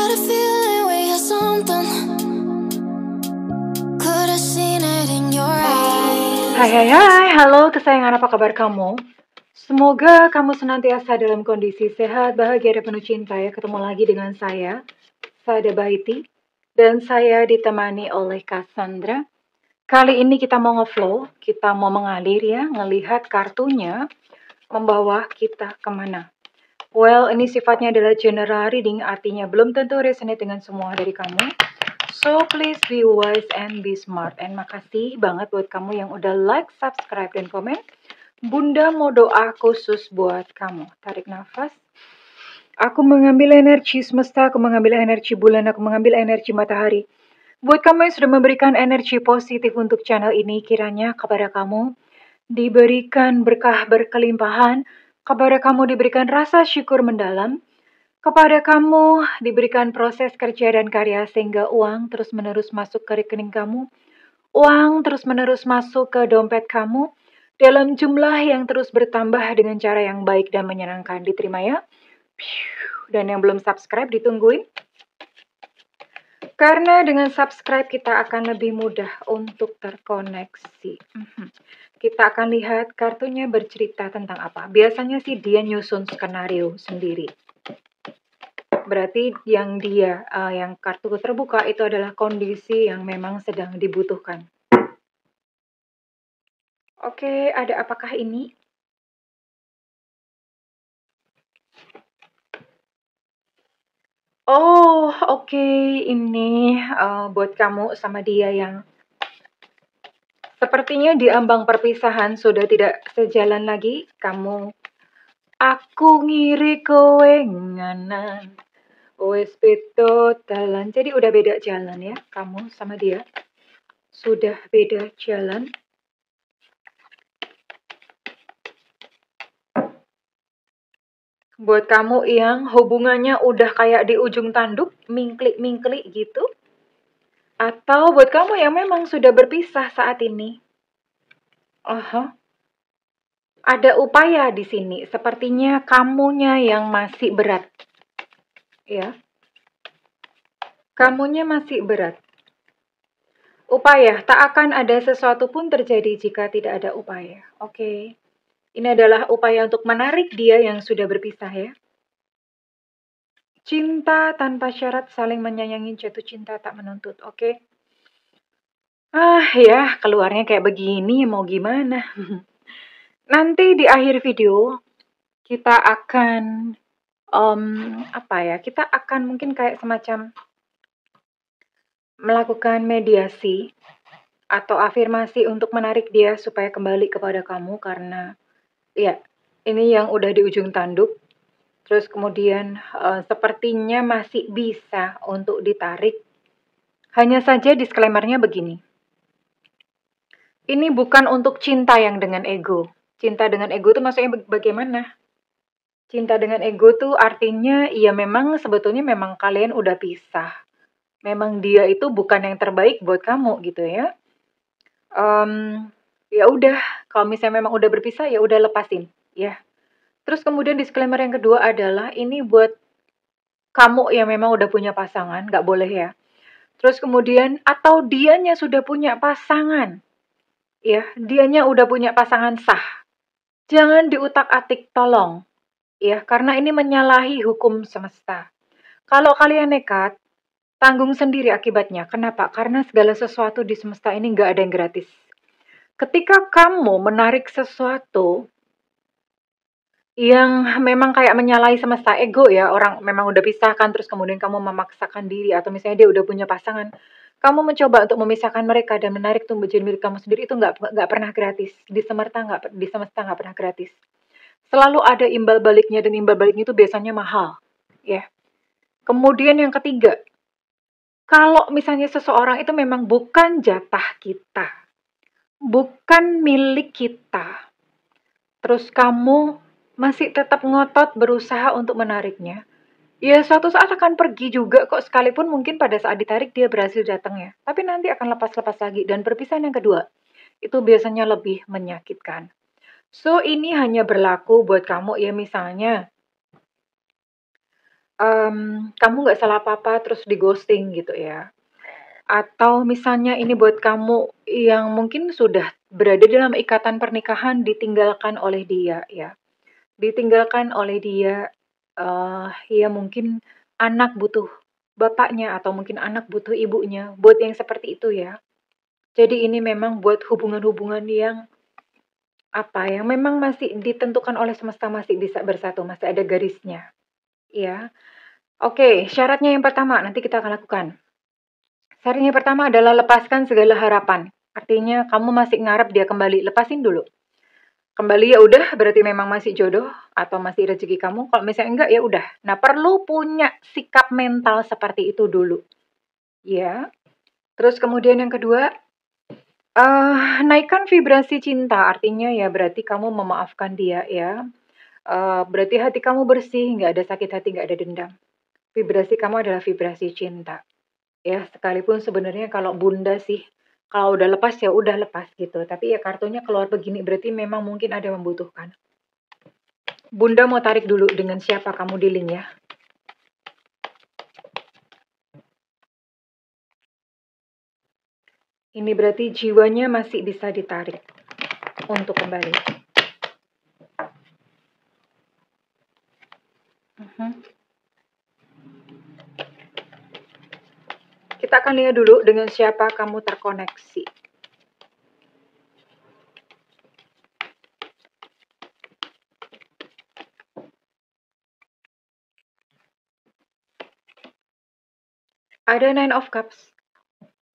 got a feeling we had something. Could have seen it in your eyes. Hai, halo kesayangan, apa kabar kamu? Semoga kamu senantiasa dalam kondisi sehat, bahagia, dan penuh cinta ya. Ketemu lagi dengan saya, Sada Baiti, dan saya ditemani oleh Cassandra. Kali ini kita mau ngeflow, kita mau mengalir ya, ngelihat kartunya membawa kita kemana. Well, ini sifatnya adalah general reading, artinya belum tentu resonate dengan semua dari kamu. So, please be wise and be smart. And makasih banget buat kamu yang udah like, subscribe, dan komen. Bunda mau doa khusus buat kamu. Tarik nafas. Aku mengambil energi semesta, aku mengambil energi bulan, aku mengambil energi matahari. Buat kamu yang sudah memberikan energi positif untuk channel ini, kiranya kepada kamu diberikan berkah berkelimpahan, kepada kamu diberikan rasa syukur mendalam, kepada kamu diberikan proses kerja dan karya sehingga uang terus-menerus masuk ke rekening kamu, uang terus-menerus masuk ke dompet kamu dalam jumlah yang terus bertambah dengan cara yang baik dan menyenangkan. Diterima ya. Dan yang belum subscribe ditungguin. Karena dengan subscribe kita akan lebih mudah untuk terkoneksi. Kita akan lihat kartunya bercerita tentang apa. Biasanya sih dia nyusun skenario sendiri. Berarti yang kartu terbuka itu adalah kondisi yang memang sedang dibutuhkan. Oke, ada apakah ini? Oh, oke. Ini buat kamu sama dia yang sepertinya di ambang perpisahan sudah tidak sejalan lagi. Aku ngiri kowe nganan. Wes beda dalan. Jadi udah beda jalan ya. Kamu sama dia sudah beda jalan. Buat kamu yang hubungannya udah kayak di ujung tanduk, mingklik-mingklik gitu. Atau buat kamu yang memang sudah berpisah saat ini. Ada upaya di sini. Sepertinya kamunya yang masih berat. Ya. Kamunya masih berat. Upaya, tak akan ada sesuatu pun terjadi jika tidak ada upaya. Oke. Ini adalah upaya untuk menarik dia yang sudah berpisah ya. Cinta tanpa syarat, saling menyayangi, jatuh cinta tak menuntut. Oke. Ya, keluarnya kayak begini, mau gimana? Nanti di akhir video kita akan kita akan mungkin kayak semacam melakukan mediasi atau afirmasi untuk menarik dia supaya kembali kepada kamu, karena ya ini yang udah di ujung tanduk. Terus kemudian sepertinya masih bisa untuk ditarik. Hanya saja disclaimer-nya begini. Ini bukan untuk cinta yang dengan ego. Cinta dengan ego itu maksudnya bagaimana? Cinta dengan ego tuh artinya ya memang sebetulnya memang kalian udah pisah. Memang dia itu bukan yang terbaik buat kamu gitu ya. Ya udah, kalau misalnya memang udah berpisah ya udah lepasin ya. Terus kemudian disclaimer yang kedua adalah ini buat kamu yang memang udah punya pasangan, nggak boleh ya. Terus kemudian atau dianya sudah punya pasangan. Ya, dianya udah punya pasangan sah. Jangan diutak-atik, tolong. Ya, karena ini menyalahi hukum semesta. Kalau kalian nekat, tanggung sendiri akibatnya. Kenapa? Karena segala sesuatu di semesta ini nggak ada yang gratis. Ketika kamu menarik sesuatu yang memang kayak menyalahi semesta, ego ya, orang memang udah pisahkan, terus kemudian kamu memaksakan diri, atau misalnya dia udah punya pasangan, kamu mencoba untuk memisahkan mereka dan menarik tuh menjadi milik kamu sendiri, itu nggak pernah gratis. Di semesta nggak pernah gratis. Selalu ada imbal baliknya, dan imbal baliknya itu biasanya mahal. Ya. Kemudian yang ketiga, kalau misalnya seseorang itu memang bukan jatah kita, bukan milik kita, terus kamu masih tetap ngotot berusaha untuk menariknya, ya suatu saat akan pergi juga kok, sekalipun mungkin pada saat ditarik dia berhasil datang ya. Tapi nanti akan lepas-lepas lagi. Dan perpisahan yang kedua, itu biasanya lebih menyakitkan. So, ini hanya berlaku buat kamu ya, misalnya kamu nggak salah apa-apa terus di-ghosting gitu ya. Atau misalnya ini buat kamu yang mungkin sudah berada dalam ikatan pernikahan ditinggalkan oleh dia ya. Ditinggalkan oleh dia, ya mungkin anak butuh bapaknya atau mungkin anak butuh ibunya, buat yang seperti itu ya. Jadi ini memang buat hubungan-hubungan yang, apa, yang memang masih ditentukan oleh semesta, masih bisa bersatu, masih ada garisnya, ya. Oke, syaratnya yang pertama nanti kita akan lakukan. Syarat yang pertama adalah lepaskan segala harapan. Artinya kamu masih ngarep dia kembali, lepasin dulu. Kembali ya udah, berarti memang masih jodoh atau masih rezeki kamu. Kalau misalnya enggak ya udah. Nah, perlu punya sikap mental seperti itu dulu. Ya. Terus kemudian yang kedua, naikkan vibrasi cinta. Artinya ya berarti kamu memaafkan dia ya. Berarti hati kamu bersih, nggak ada sakit hati, nggak ada dendam. Vibrasi kamu adalah vibrasi cinta. Ya, sekalipun sebenarnya kalau bunda sih, kalau udah lepas ya udah lepas gitu. Tapi ya kartunya keluar begini berarti memang mungkin ada yang membutuhkan. Bunda mau tarik dulu dengan siapa kamu dealing ya. Ini berarti jiwanya masih bisa ditarik untuk kembali. Kita akan lihat dulu dengan siapa kamu terkoneksi. Ada Nine of Cups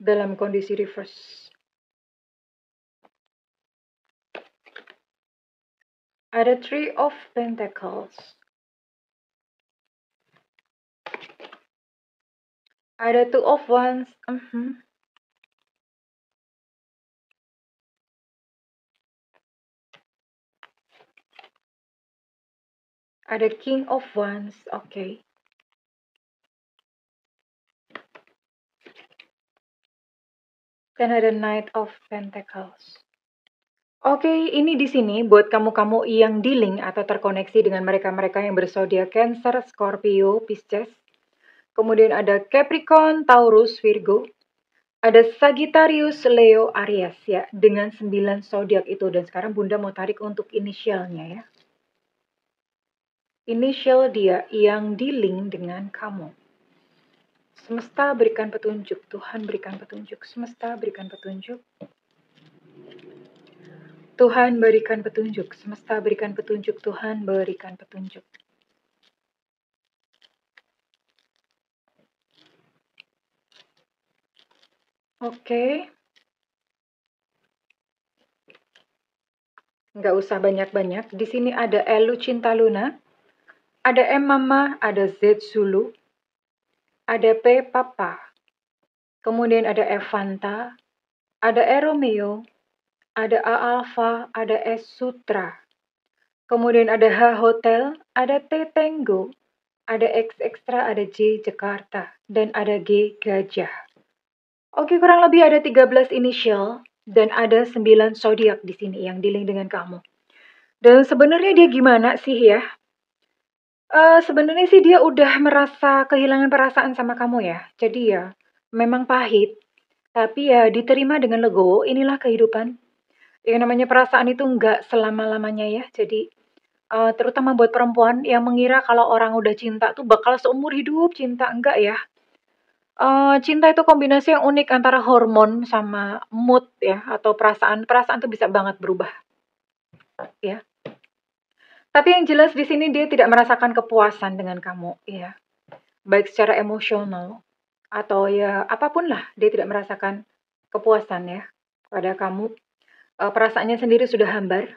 dalam kondisi reverse. Ada Three of Pentacles. Ada Two of Wands. Ada King of Wands. Oke. Dan ada Knight of Pentacles. Oke, ini di sini buat kamu-kamu yang dealing atau terkoneksi dengan mereka-mereka yang berzodiak Cancer, Scorpio, Pisces. Kemudian ada Capricorn, Taurus, Virgo. Ada Sagittarius, Leo, Aries ya, dengan 9 zodiak itu. Dan sekarang Bunda mau tarik untuk inisialnya ya. Inisial dia yang dealing dengan kamu. Semesta berikan petunjuk, Tuhan berikan petunjuk, semesta berikan petunjuk. Tuhan berikan petunjuk, semesta berikan petunjuk, Tuhan berikan petunjuk. Oke. Nggak usah banyak-banyak. Di sini ada Elu Cinta Luna, ada M Mama, ada Z Zulu, ada P Papa, kemudian ada Evanta, ada E Romeo, ada A Alpha, ada S Sutra, kemudian ada H Hotel, ada T Tango, ada X Extra, ada J Jakarta, dan ada G Gajah. Oke, kurang lebih ada 13 inisial dan ada 9 zodiak di sini yang dealing dengan kamu. Dan sebenarnya dia gimana sih ya? Sebenarnya sih dia udah merasa kehilangan perasaan sama kamu ya. Jadi ya memang pahit, tapi ya diterima dengan legowo. Inilah kehidupan. Yang namanya perasaan itu nggak selama-lamanya ya. Jadi terutama buat perempuan yang mengira kalau orang udah cinta tuh bakal seumur hidup cinta, enggak ya. Cinta itu kombinasi yang unik antara hormon sama mood ya, atau perasaan. Perasaan tuh bisa banget berubah ya. Tapi yang jelas di sini dia tidak merasakan kepuasan dengan kamu ya. Baik secara emosional atau ya apapun lah, dia tidak merasakan kepuasan ya pada kamu. Perasaannya sendiri sudah hambar.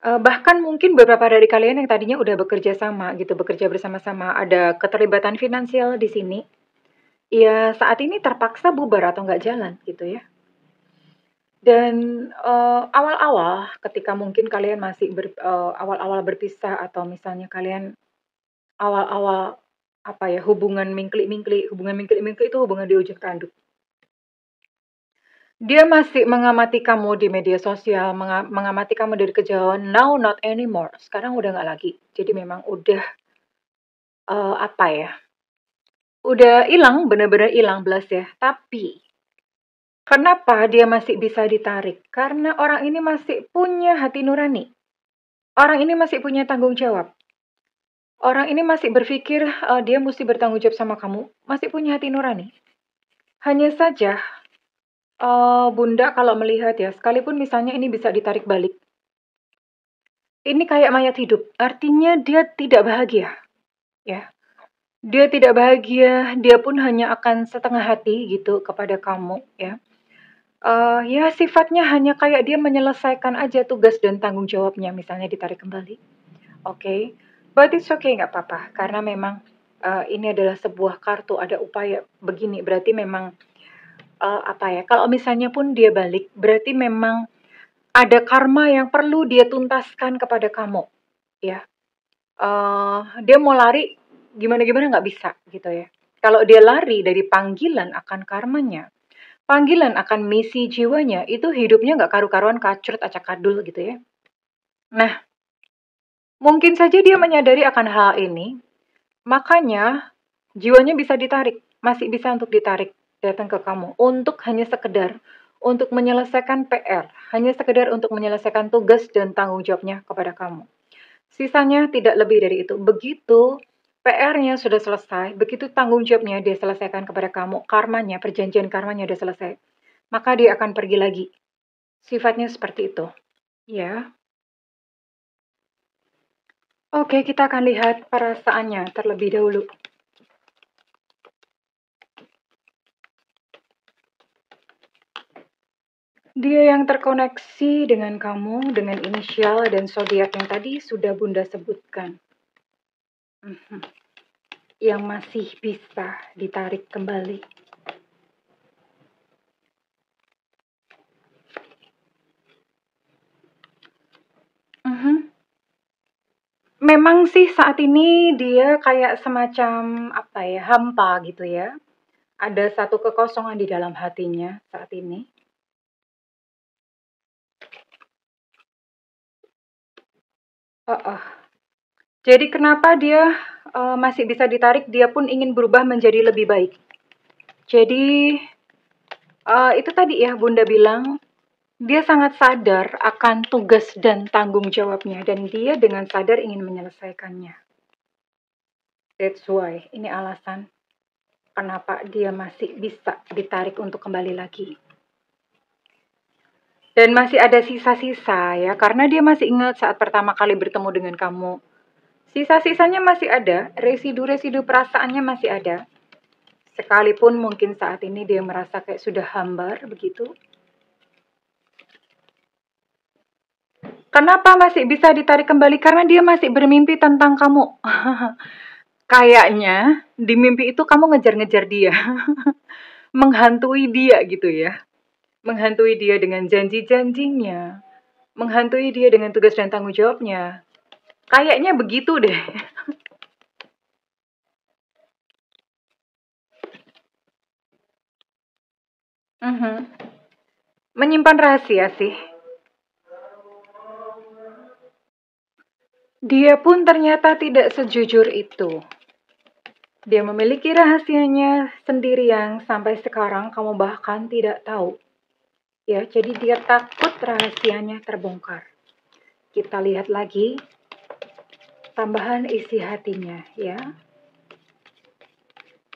Bahkan mungkin beberapa dari kalian yang tadinya udah bekerja sama gitu, bekerja bersama-sama, ada keterlibatan finansial di sini. Ya saat ini terpaksa bubar atau nggak jalan gitu ya. Dan awal-awal ketika mungkin kalian masih awal-awal berpisah atau misalnya kalian awal-awal apa ya, hubungan mingklik-mingklik itu hubungan di ujung tanduk. Dia masih mengamati kamu di media sosial, mengamati kamu dari kejauhan. Now not anymore. Sekarang udah nggak lagi. Jadi memang udah apa ya? Udah hilang, bener-bener hilang belas ya. Tapi kenapa dia masih bisa ditarik? Karena orang ini masih punya hati nurani. Orang ini masih punya tanggung jawab. Orang ini masih berpikir dia mesti bertanggung jawab sama kamu. Masih punya hati nurani. Hanya saja, Bunda kalau melihat ya, sekalipun misalnya ini bisa ditarik balik. Ini kayak mayat hidup. Artinya dia tidak bahagia. Ya. Dia tidak bahagia, dia pun hanya akan setengah hati gitu kepada kamu ya. Ya sifatnya hanya kayak dia menyelesaikan aja tugas dan tanggung jawabnya, misalnya ditarik kembali. Oke, but it's okay, nggak apa-apa. Karena memang ini adalah sebuah kartu, ada upaya begini. Berarti memang apa ya? Kalau misalnya pun dia balik, berarti memang ada karma yang perlu dia tuntaskan kepada kamu, ya. Dia mau lari gimana-gimana nggak bisa gitu ya. Kalau dia lari dari panggilan akan karmanya, panggilan akan misi jiwanya, itu hidupnya nggak karu-karuan, kacrut, acak-adul gitu ya. Nah, mungkin saja dia menyadari akan hal ini, makanya jiwanya bisa ditarik, masih bisa untuk ditarik datang ke kamu untuk hanya sekedar untuk menyelesaikan PR, hanya sekedar untuk menyelesaikan tugas dan tanggung jawabnya kepada kamu. Sisanya tidak lebih dari itu. Begitu PR-nya sudah selesai, begitu tanggung jawabnya dia selesaikan kepada kamu, karmanya, perjanjian karmanya sudah selesai, maka dia akan pergi lagi. Sifatnya seperti itu. Ya. Oke, kita akan lihat perasaannya terlebih dahulu. Dia yang terkoneksi dengan kamu, dengan inisial dan zodiak yang tadi sudah Bunda sebutkan. Yang masih bisa ditarik kembali. Memang sih saat ini dia kayak semacam apa ya, hampa gitu ya. Ada satu kekosongan di dalam hatinya saat ini. Jadi kenapa dia masih bisa ditarik, dia pun ingin berubah menjadi lebih baik. Jadi itu tadi ya Bunda bilang, dia sangat sadar akan tugas dan tanggung jawabnya. Dan dia dengan sadar ingin menyelesaikannya. That's why, ini alasan kenapa dia masih bisa ditarik untuk kembali lagi. Dan masih ada sisa-sisa ya, karena dia masih ingat saat pertama kali bertemu dengan kamu. Sisa-sisanya masih ada, residu-residu perasaannya masih ada. Sekalipun mungkin saat ini dia merasa kayak sudah hambar begitu. Kenapa masih bisa ditarik kembali? Karena dia masih bermimpi tentang kamu. Kayaknya di mimpi itu kamu ngejar-ngejar dia. Menghantui dia gitu ya. Menghantui dia dengan janji-janjinya. Menghantui dia dengan tugas dan tanggung jawabnya. Kayaknya begitu deh. Menyimpan rahasia sih. Dia pun ternyata tidak sejujur itu. Dia memiliki rahasianya sendiri yang sampai sekarang kamu bahkan tidak tahu. Ya, jadi dia takut rahasianya terbongkar. Kita lihat lagi tambahan isi hatinya ya.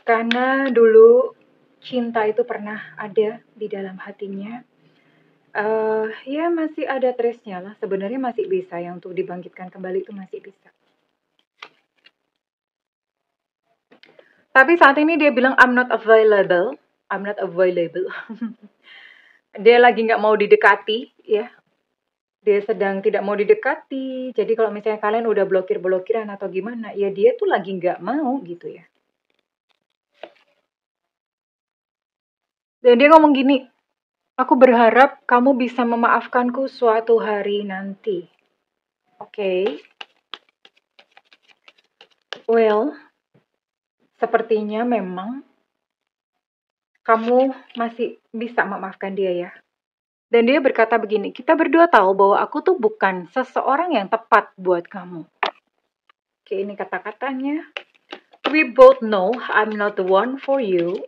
Karena dulu cinta itu pernah ada di dalam hatinya. Ya masih ada trace-nya lah. Sebenarnya masih bisa ya untuk dibangkitkan kembali, itu masih bisa. Tapi saat ini dia bilang I'm not available. I'm not available. Dia lagi nggak mau didekati ya. Dia sedang tidak mau didekati. Jadi kalau misalnya kalian udah blokir-blokiran atau gimana, ya dia tuh lagi nggak mau gitu ya. Dan dia ngomong gini, aku berharap kamu bisa memaafkanku suatu hari nanti. Oke. Well, sepertinya memang kamu masih bisa memaafkan dia ya. Dan dia berkata begini, kita berdua tahu bahwa aku tuh bukan seseorang yang tepat buat kamu. Oke, ini kata-katanya. we both know I'm not the one for you.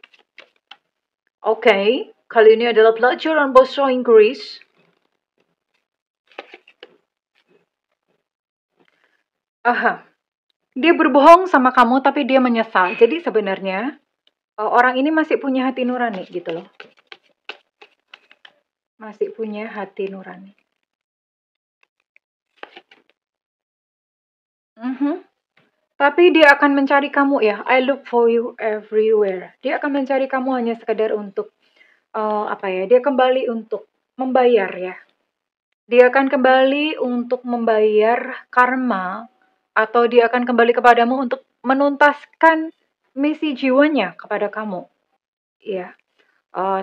Oke, kali ini adalah pelajaran bahasa Inggris. Aha, dia berbohong sama kamu tapi dia menyesal. Jadi sebenarnya orang ini masih punya hati nurani gitu loh. Masih punya hati nurani. Tapi dia akan mencari kamu ya. I look for you everywhere. Dia akan mencari kamu hanya sekedar untuk dia kembali untuk membayar ya. Dia akan kembali untuk membayar karma atau dia akan kembali kepadamu untuk menuntaskan misi jiwanya kepada kamu. Ya.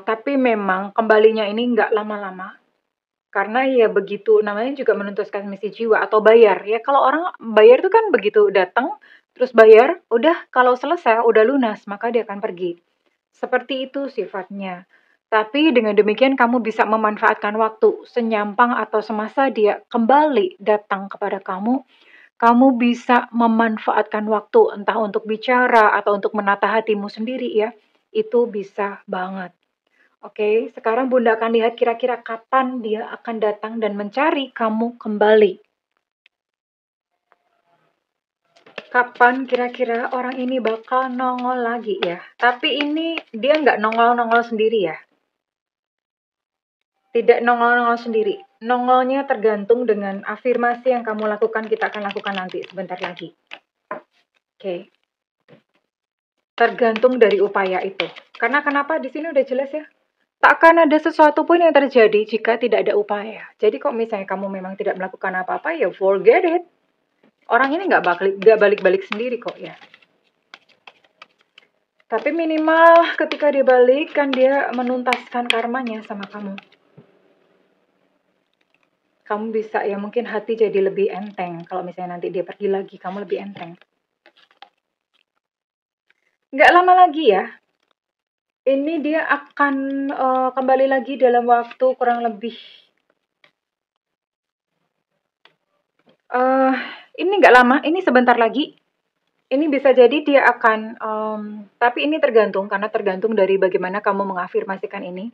Tapi memang kembalinya ini nggak lama-lama. Karena ya begitu namanya juga menuntaskan misi jiwa atau bayar. Ya kalau orang bayar itu kan begitu datang, terus bayar, udah kalau selesai, udah lunas, maka dia akan pergi. Seperti itu sifatnya. Tapi dengan demikian kamu bisa memanfaatkan waktu senyampang atau semasa dia kembali datang kepada kamu. Kamu bisa memanfaatkan waktu entah untuk bicara atau untuk menata hatimu sendiri ya. Itu bisa banget. Oke, sekarang Bunda akan lihat kira-kira kapan dia akan datang dan mencari kamu kembali. Kapan kira-kira orang ini bakal nongol lagi ya? Tapi ini dia nggak nongol-nongol sendiri ya. Tidak nongol-nongol sendiri. Nongolnya tergantung dengan afirmasi yang kamu lakukan, kita akan lakukan nanti sebentar lagi. Oke. Tergantung dari upaya itu. Karena kenapa? Di sini udah jelas ya. Tak akan ada sesuatu pun yang terjadi jika tidak ada upaya. Jadi kok misalnya kamu memang tidak melakukan apa-apa, ya forget it. Orang ini nggak balik-balik sendiri kok ya. Tapi minimal ketika dia balik, kan dia menuntaskan karmanya sama kamu. Kamu bisa ya mungkin hati jadi lebih enteng. Kalau misalnya nanti dia pergi lagi, kamu lebih enteng. Nggak lama lagi ya. Ini dia akan kembali lagi dalam waktu kurang lebih ini nggak lama, ini sebentar lagi. Ini bisa jadi dia akan, tapi ini tergantung karena tergantung dari bagaimana kamu mengafirmasikan ini.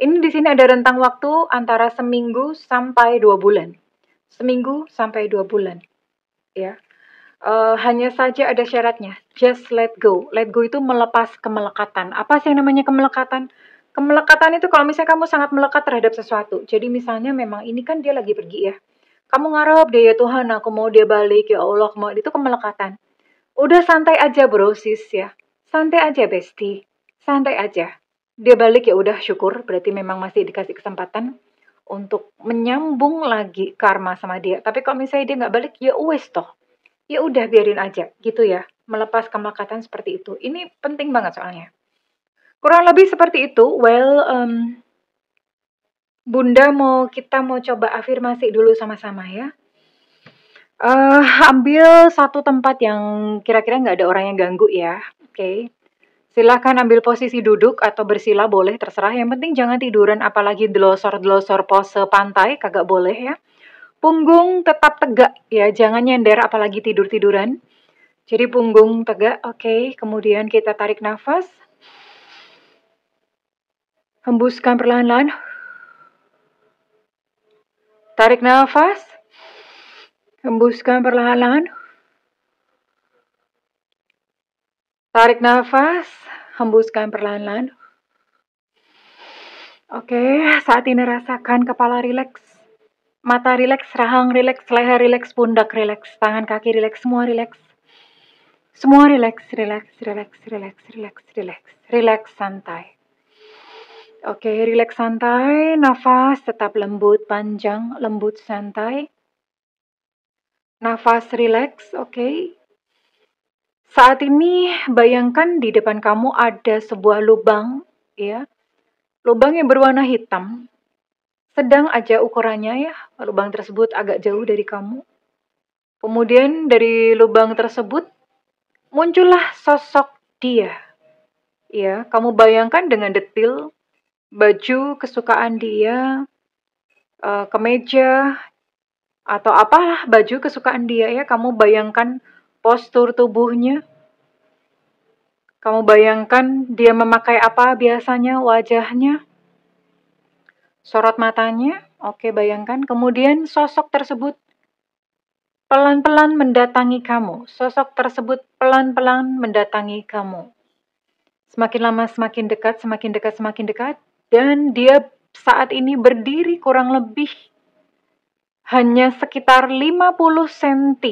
Ini di sini ada rentang waktu antara seminggu sampai 2 bulan. Seminggu sampai 2 bulan, ya. Hanya saja ada syaratnya. Just let go. Let go itu melepas kemelekatan. Apa sih yang namanya kemelekatan? Kemelekatan itu kalau misalnya kamu sangat melekat terhadap sesuatu. Jadi misalnya memang ini kan dia lagi pergi ya. Kamu ngarep deh ya Tuhan, aku mau dia balik ya Allah, itu kemelekatan. Udah santai aja bro sis ya. Santai aja bestie. Santai aja. Dia balik ya udah syukur. Berarti memang masih dikasih kesempatan untuk menyambung lagi karma sama dia. Tapi kalau misalnya dia nggak balik ya wes toh. Ya udah biarin aja gitu ya. Melepas kemelekatan seperti itu. Ini penting banget soalnya. Kurang lebih seperti itu. Well, Bunda kita mau coba afirmasi dulu sama-sama ya. Ambil satu tempat yang kira-kira nggak ada orang yang ganggu ya. Oke. Silahkan ambil posisi duduk atau bersila boleh, terserah. Yang penting jangan tiduran apalagi delosor-delosor pose pantai, kagak boleh ya. Punggung tetap tegak ya, jangan nyender apalagi tidur-tiduran. Jadi punggung tegak, oke. Kemudian kita tarik nafas. Hembuskan perlahan-lahan. Tarik nafas. Hembuskan perlahan-lahan. Tarik nafas. Hembuskan perlahan-lahan. Oke, saat ini rasakan kepala rileks. Mata rileks, rahang rileks, leher rileks, pundak rileks, tangan kaki rileks, semua rileks. Semua rileks, rileks, rileks, rileks, rileks, rileks, rileks santai. Oke, rileks santai, nafas tetap lembut, panjang, lembut, santai. Nafas rileks, oke. Saat ini bayangkan di depan kamu ada sebuah lubang, ya. Lubang yang berwarna hitam. Sedang aja ukurannya ya, lubang tersebut agak jauh dari kamu. Kemudian dari lubang tersebut muncullah sosok dia. Ya, kamu bayangkan dengan detil baju kesukaan dia, kemeja atau apalah baju kesukaan dia ya. Kamu bayangkan postur tubuhnya. Kamu bayangkan dia memakai apa biasanya wajahnya? Sorot matanya, oke bayangkan. Kemudian sosok tersebut pelan-pelan mendatangi kamu. Sosok tersebut pelan-pelan mendatangi kamu. Semakin lama semakin dekat, semakin dekat, semakin dekat. Dan dia saat ini berdiri kurang lebih hanya sekitar 50 cm.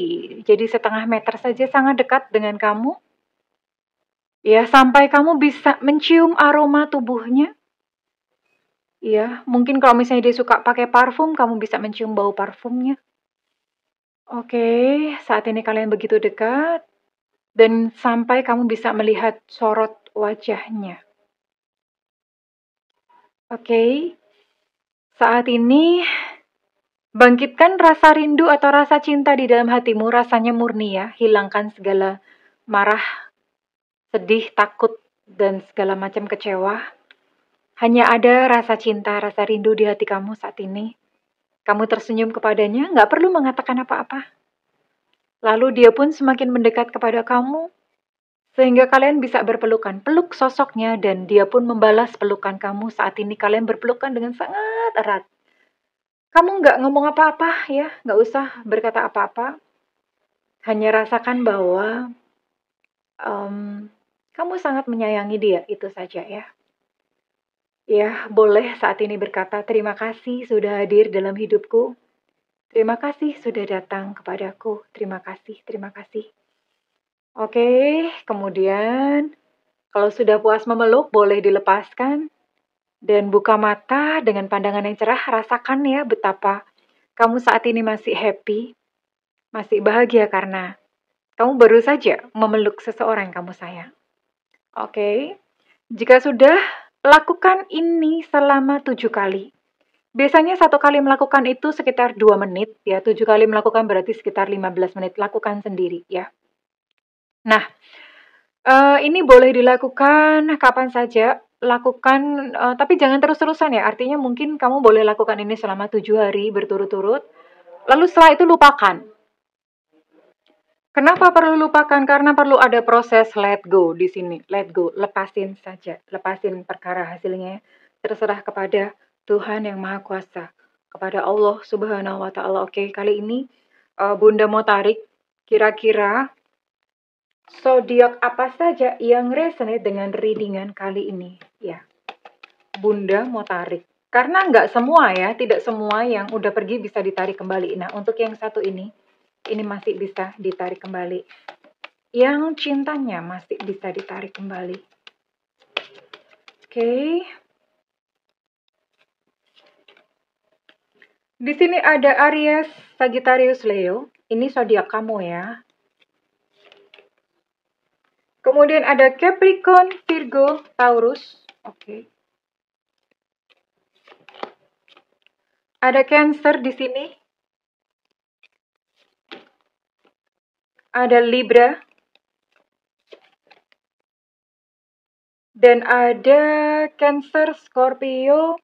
Jadi setengah meter saja, sangat dekat dengan kamu. Ya, sampai kamu bisa mencium aroma tubuhnya. Ya, mungkin kalau misalnya dia suka pakai parfum, kamu bisa mencium bau parfumnya. Oke, saat ini kalian begitu dekat. Dan sampai kamu bisa melihat sorot wajahnya. Oke, saat ini bangkitkan rasa rindu atau rasa cinta di dalam hatimu. Rasanya murni ya, hilangkan segala marah, sedih, takut, dan segala macam kecewa. Hanya ada rasa cinta, rasa rindu di hati kamu saat ini. Kamu tersenyum kepadanya, nggak perlu mengatakan apa-apa. Lalu dia pun semakin mendekat kepada kamu, sehingga kalian bisa berpelukan. Peluk sosoknya, dan dia pun membalas pelukan kamu. Saat ini kalian berpelukan dengan sangat erat. Kamu nggak ngomong apa-apa ya, nggak usah berkata apa-apa. Hanya rasakan bahwa kamu sangat menyayangi dia, itu saja ya. Ya, boleh saat ini berkata, terima kasih sudah hadir dalam hidupku. Terima kasih sudah datang kepadaku. Terima kasih, terima kasih. Oke, kemudian kalau sudah puas memeluk, boleh dilepaskan. Dan buka mata dengan pandangan yang cerah, rasakan ya betapa kamu saat ini masih happy, masih bahagia karena kamu baru saja memeluk seseorang yang kamu sayang. Oke, jika sudah, lakukan ini selama 7 kali. Biasanya 1 kali melakukan itu sekitar 2 menit, ya 7 kali melakukan berarti sekitar 15 menit, lakukan sendiri ya. Nah, ini boleh dilakukan kapan saja, lakukan, tapi jangan terus-terusan ya, artinya mungkin kamu boleh lakukan ini selama 7 hari berturut-turut, lalu setelah itu lupakan. Kenapa perlu lupakan? Karena perlu ada proses let go di sini. Let go, lepasin saja. Lepasin perkara hasilnya. Terserah kepada Tuhan yang Maha Kuasa. Kepada Allah Subhanahu wa Ta'ala. Oke, kali ini Bunda mau tarik kira-kira zodiak apa saja yang resonate dengan readingan kali ini. Ya, Bunda mau tarik. Karena nggak semua ya, tidak semua yang udah pergi bisa ditarik kembali. Nah, untuk yang satu ini masih bisa ditarik kembali. Yang cintanya masih bisa ditarik kembali. Oke. Di sini ada Aries, Sagittarius, Leo. Ini zodiak kamu ya. Kemudian ada Capricorn, Virgo, Taurus. Oke. Ada Cancer di sini. Ada Libra. Dan ada Cancer, Scorpio,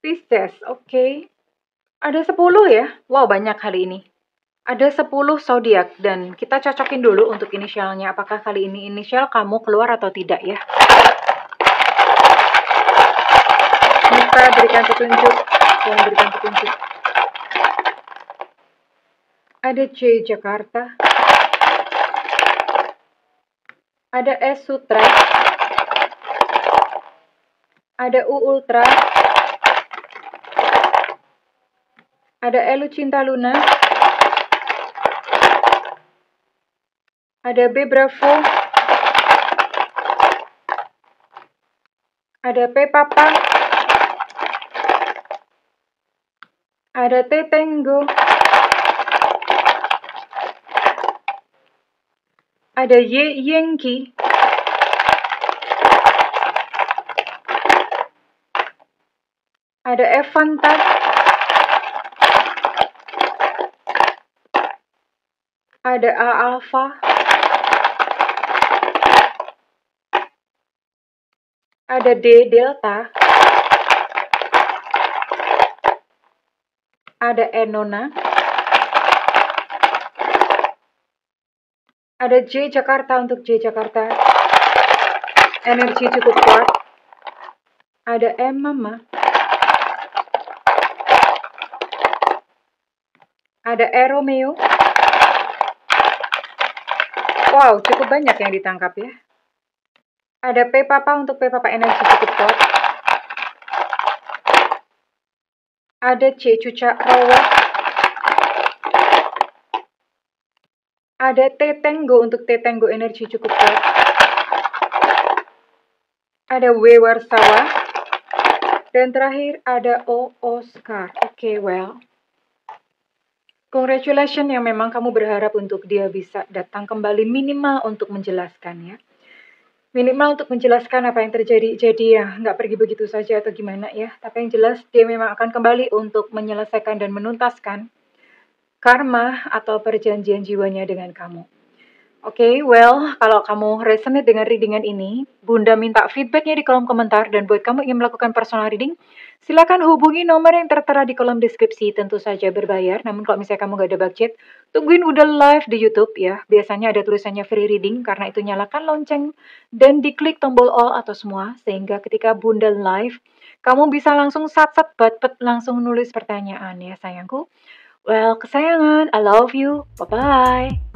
Pisces. Oke. Ada 10 ya. Wow, banyak kali ini. Ada 10 zodiak dan kita cocokin dulu untuk inisialnya. Apakah kali ini inisial kamu keluar atau tidak ya? Kita berikan petunjuk. Tolong berikan petunjuk. Ada C Jakarta. Ada S Sutra. Ada U Ultra. Ada Elu Cinta Luna. Ada B Bravo. Ada P Papa. Ada T Tango. Ada Y Yankee. Ada F Fanta. Ada A Alpha. Ada D Delta. Ada E Nona. Ada J Jakarta untuk J Jakarta. energi cukup kuat. Ada M Mama. Ada E Romeo. Wow, cukup banyak yang ditangkap ya. Ada P Papa, untuk P Papa energi cukup kuat. Ada C Cucak Rawa. Ada T Tenggo, untuk T Tenggo energi cukup kuat. Ada W Warsawa. Dan terakhir ada O Oscar. Oke, well. Congratulations, yang memang kamu berharap untuk dia bisa datang kembali minimal untuk menjelaskan ya. Minimal untuk menjelaskan apa yang terjadi. Jadi ya nggak pergi begitu saja atau gimana ya. Tapi yang jelas dia memang akan kembali untuk menyelesaikan dan menuntaskan karma atau perjanjian jiwanya dengan kamu. Oke, well, kalau kamu resonate dengan readingan ini, Bunda minta feedbacknya di kolom komentar. Dan buat kamu yang melakukan personal reading, silakan hubungi nomor yang tertera di kolom deskripsi. Tentu saja berbayar, namun kalau misalnya kamu gak ada budget, tungguin udah live di YouTube ya. Biasanya ada tulisannya free reading, karena itu nyalakan lonceng dan diklik tombol all atau semua, sehingga ketika Bunda live, kamu bisa langsung sat-sat bat-bat langsung nulis pertanyaan ya sayangku. Well, kesayangan, I love you, bye-bye.